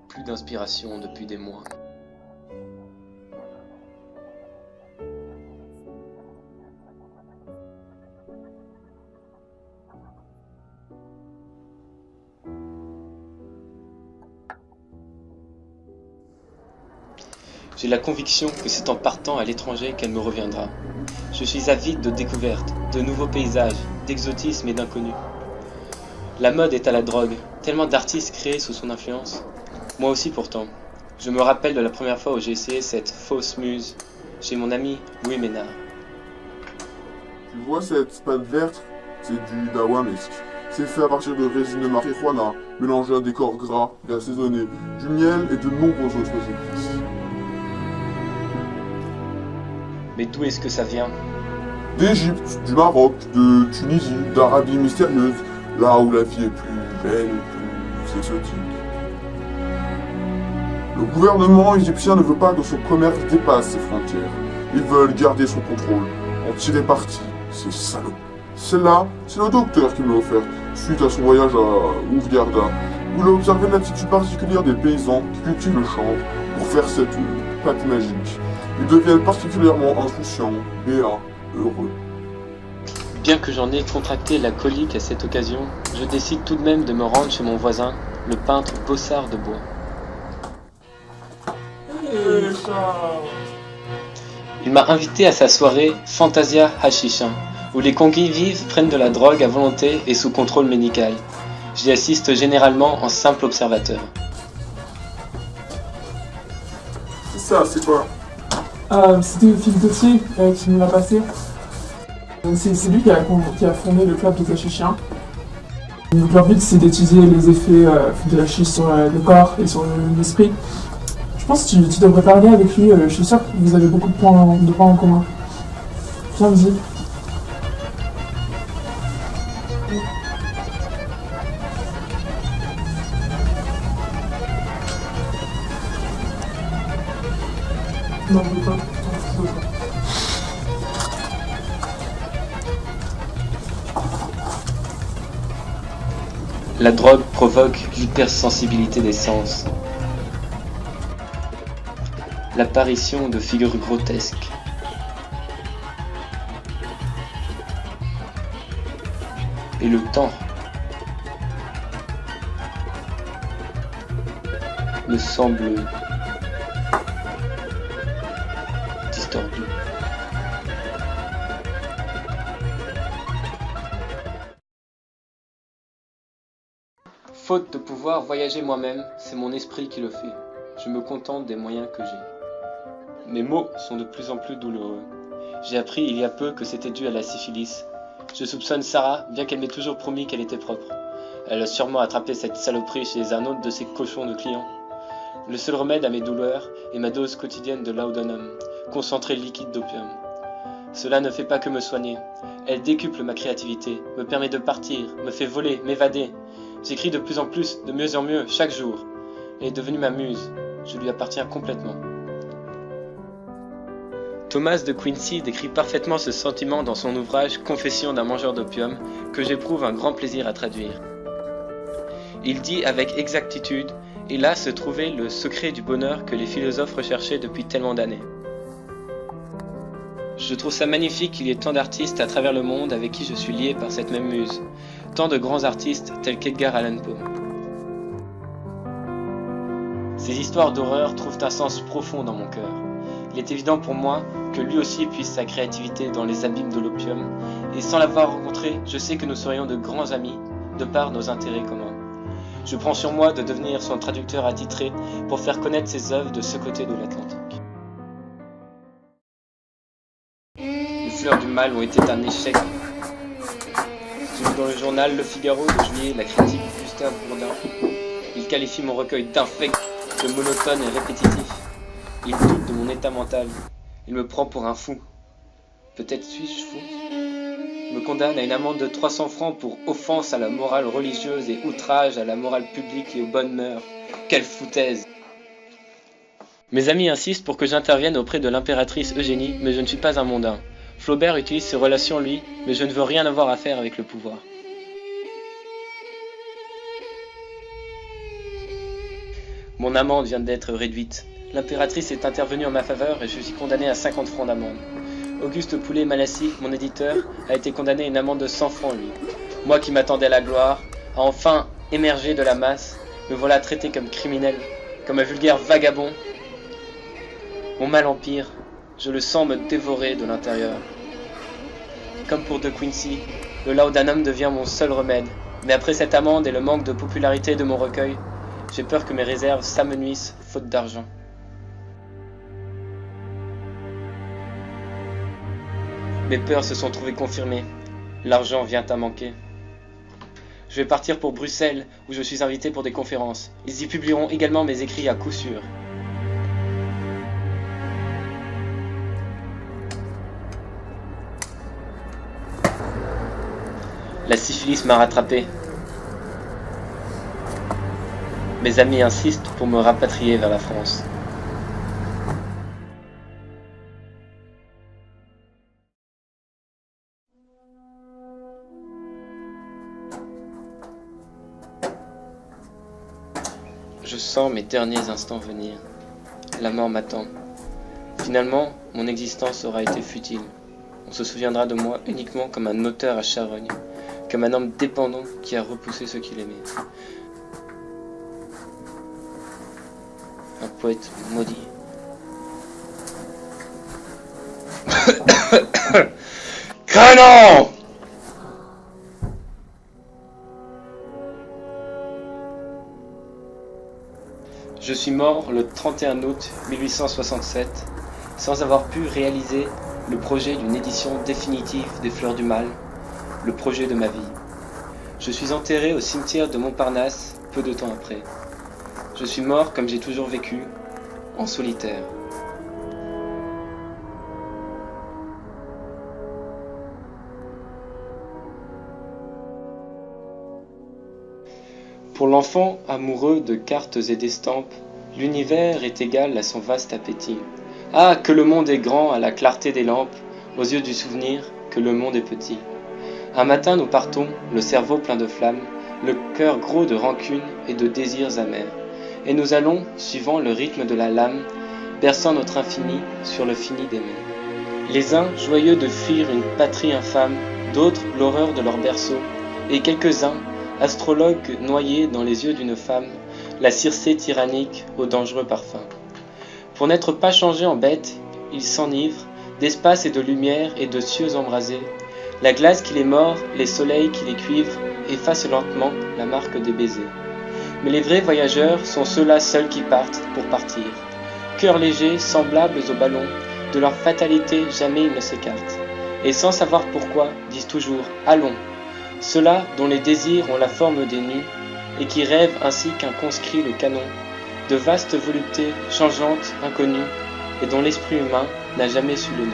Plus d'inspiration depuis des mois. J'ai la conviction que c'est en partant à l'étranger qu'elle me reviendra. Je suis avide de découvertes, de nouveaux paysages, d'exotisme et d'inconnus. La mode est à la drogue, tellement d'artistes créés sous son influence. Moi aussi pourtant. Je me rappelle de la première fois où j'ai essayé cette fausse muse chez mon ami Louis Ménard. Tu vois cette pâte verte? C'est du dawamesque. C'est fait à partir de résine de marijuana, mélangée à des corps gras et assaisonné, du miel et de nombreuses autres épices. Mais d'où est-ce que ça vient? D'Égypte, du Maroc, de Tunisie, d'Arabie mystérieuse, là où la vie est plus belle, plus exotique. Le gouvernement égyptien ne veut pas que son commerce dépasse ses frontières. Ils veulent garder son contrôle, en tirer parti, ces salauds. Celle-là, c'est le docteur qui me l'a offerte, suite à son voyage à Hurghada, où il a observé l'attitude particulière des paysans qui cultivent le chanvre pour faire cette pâte magique. Ils deviennent particulièrement insouciants, béats, heureux. Bien que j'en ai contracté la colique à cette occasion, je décide tout de même de me rendre chez mon voisin, le peintre Bossard de Bois. Il m'a invité à sa soirée Fantasia Hashishin, où les convives prennent de la drogue à volonté et sous contrôle médical. J'y assiste généralement en simple observateur. Ça, c'est quoi? C'était Philippe Gauthier qui me l'a passé. C'est lui qui a fondé le club des Hachichiens. Donc leur but c'est d'étudier les effets de la chiche sur le corps et sur l'esprit. Je pense que tu devrais parler avec lui, je suis sûr que vous avez beaucoup de points en commun. Viens me dire. Non, je veux pas. La drogue provoque l'hypersensibilité des sens. L'apparition de figures grotesques. Et le temps me semble distordu. Faute de pouvoir voyager moi-même, c'est mon esprit qui le fait. Je me contente des moyens que j'ai. Mes mots sont de plus en plus douloureux. J'ai appris il y a peu que c'était dû à la syphilis. Je soupçonne Sarah, bien qu'elle m'ait toujours promis qu'elle était propre. Elle a sûrement attrapé cette saloperie chez un autre de ses cochons de clients. Le seul remède à mes douleurs est ma dose quotidienne de laudanum, concentré liquide d'opium. Cela ne fait pas que me soigner. Elle décuple ma créativité, me permet de partir, me fait voler, m'évader. J'écris de plus en plus, de mieux en mieux, chaque jour. Elle est devenue ma muse. Je lui appartiens complètement. Thomas de Quincy décrit parfaitement ce sentiment dans son ouvrage Confession d'un mangeur d'opium, que j'éprouve un grand plaisir à traduire. Il dit avec exactitude, et là se trouvait le secret du bonheur que les philosophes recherchaient depuis tellement d'années. Je trouve ça magnifique qu'il y ait tant d'artistes à travers le monde avec qui je suis lié par cette même muse, tant de grands artistes tels qu'Edgar Allan Poe. Ces histoires d'horreur trouvent un sens profond dans mon cœur. Il est évident pour moi que lui aussi puise sa créativité dans les abîmes de l'opium, et sans l'avoir rencontré, je sais que nous serions de grands amis, de par nos intérêts communs. Je prends sur moi de devenir son traducteur attitré pour faire connaître ses œuvres de ce côté de l'Atlantique. Les Fleurs du Mal ont été un échec. J'ai lu dans le journal Le Figaro de juillet la critique de Gustave Bourdin. Il qualifie mon recueil d'infect, de monotone et répétitif. Il doute de mon état mental. Il me prend pour un fou. Peut-être suis-je fou? Il me condamne à une amende de 300 francs pour offense à la morale religieuse et outrage à la morale publique et aux bonnes mœurs. Quelle foutaise! Mes amis insistent pour que j'intervienne auprès de l'impératrice Eugénie, mais je ne suis pas un mondain. Flaubert utilise ses relations, lui, mais je ne veux rien avoir à faire avec le pouvoir. Mon amende vient d'être réduite. L'impératrice est intervenue en ma faveur et je suis condamné à 50 francs d'amende. Auguste Poulet-Malassis, mon éditeur, a été condamné à une amende de 100 francs, lui. Moi qui m'attendais à la gloire, à enfin émerger de la masse, me voilà traité comme criminel, comme un vulgaire vagabond. Mon mal empire, je le sens me dévorer de l'intérieur. Comme pour De Quincey, le laudanum devient mon seul remède, mais après cette amende et le manque de popularité de mon recueil, j'ai peur que mes réserves s'amenuisent faute d'argent. Mes peurs se sont trouvées confirmées. L'argent vient à manquer. Je vais partir pour Bruxelles, où je suis invité pour des conférences. Ils y publieront également mes écrits à coup sûr. La syphilis m'a rattrapé. Mes amis insistent pour me rapatrier vers la France. Je sens mes derniers instants venir. La mort m'attend. Finalement, mon existence aura été futile. On se souviendra de moi uniquement comme un auteur à charogne, comme un homme dépendant qui a repoussé ceux qu'il aimait. Un poète maudit. Canon! Je suis mort le 31 août 1867, sans avoir pu réaliser le projet d'une édition définitive des Fleurs du Mal, le projet de ma vie. Je suis enterré au cimetière de Montparnasse peu de temps après. Je suis mort comme j'ai toujours vécu, en solitaire. Pour l'enfant amoureux de cartes et d'estampes, l'univers est égal à son vaste appétit. Ah, que le monde est grand à la clarté des lampes, aux yeux du souvenir, que le monde est petit. Un matin nous partons, le cerveau plein de flammes, le cœur gros de rancune et de désirs amers. Et nous allons, suivant le rythme de la lame, berçant notre infini sur le fini d'aimer. Les uns joyeux de fuir une patrie infâme, d'autres l'horreur de leur berceau, et quelques-uns, astrologues noyés dans les yeux d'une femme, la Circé tyrannique au dangereux parfum. Pour n'être pas changés en bêtes, ils s'enivrent d'espace et de lumière et de cieux embrasés. La glace qui les mord, les soleils qui les cuivrent, effacent lentement la marque des baisers. Mais les vrais voyageurs sont ceux-là seuls qui partent pour partir. Cœurs légers, semblables aux ballons, de leur fatalité jamais ils ne s'écartent. Et sans savoir pourquoi, disent toujours « Allons !» Ceux-là dont les désirs ont la forme des nus, et qui rêvent ainsi qu'un conscrit le canon, de vastes voluptés changeantes, inconnues, et dont l'esprit humain n'a jamais su le nom.